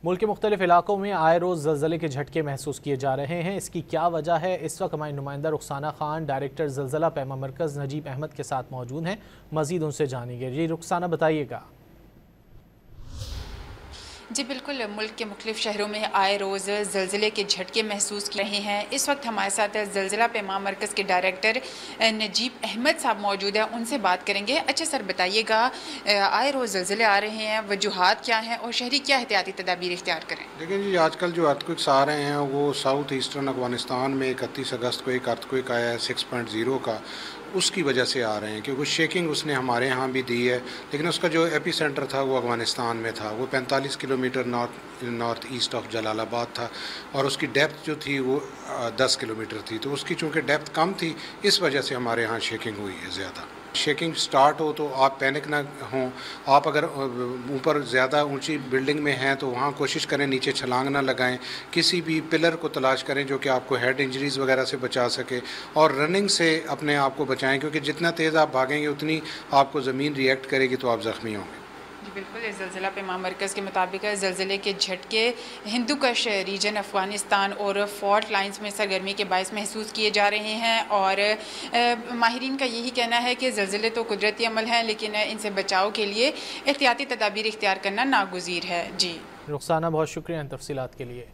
ملک کے مختلف علاقوں میں آئے روز زلزلے کے جھٹکے محسوس کیے جا رہے ہیں۔ اس کی کیا وجہ ہے؟ اس وقت ہماری نمائندہ رخسانہ خان ڈائریکٹر زلزلہ پیما مرکز نجیب احمد کے ساتھ موجود ہیں، مزید ان سے جانیں گے۔ جی رخسانہ بتائیے گا۔ جی بالکل، ملک کے مختلف شہروں میں آئے روز زلزلے کے جھٹکے محسوس کر رہے ہیں۔ اس وقت ہمارے ساتھ زلزلہ پیما مرکز کے ڈائریکٹر نجیب احمد صاحب موجود ہیں، ان سے بات کریں گے۔ اچھا سر، بتائیے گا آئے روز زلزلے آ رہے ہیں، وجوہات کیا ہیں اور شہری کیا احتیاطی تدابیر اختیار کریں؟ دیکھیں جی، آج کل جو ارتھ آ رہے ہیں وہ ساؤتھ ایسٹرن افغانستان میں 31 اگست کو ایک ارتھ آیا ہے 6.0 کا، اس کی وجہ سے آ رہے ہیں کیونکہ شیکنگ اس نے ہمارے ہاں بھی دی ہے، لیکن اس کا جو ایپی سینٹر تھا وہ افغانستان میں تھا، وہ 45 کلومیٹر نارتھ ایسٹ آف جلال آباد تھا، اور اس کی ڈیپتھ جو تھی وہ 10 کلومیٹر تھی، تو اس کی چونکہ ڈیپتھ کم تھی اس وجہ سے ہمارے ہاں شیکنگ ہوئی ہے زیادہ۔ شیکنگ سٹارٹ ہو تو آپ پینک نہ ہوں، آپ اگر اوپر زیادہ اونچی بلڈنگ میں ہیں تو وہاں کوشش کریں نیچے چھلانگ نہ لگائیں، کسی بھی پلر کو تلاش کریں جو کہ آپ کو ہیڈ انجریز وغیرہ سے بچا سکے، اور رننگ سے اپنے آپ کو بچائیں کیونکہ جتنا تیز آپ بھاگیں گے اتنی آپ کو زمین ریئیکٹ کرے گی تو آپ زخمی ہوں گے۔ جی بالکل، زلزلہ پیما مرکز کے مطابق زلزلے کے جھٹکے ہندوکش ریجن افغانستان اور فالٹ لائنز میں سرگرمی کے باعث محسوس کیے جا رہے ہیں، اور ماہرین کا یہی کہنا ہے کہ زلزلے تو قدرتی عمل ہیں لیکن ان سے بچاؤ کے لیے احتیاطی تدابیر اختیار کرنا ناگزیر ہے۔ جی رخسانہ، بہت شکریہ ان تفصیلات کے لیے۔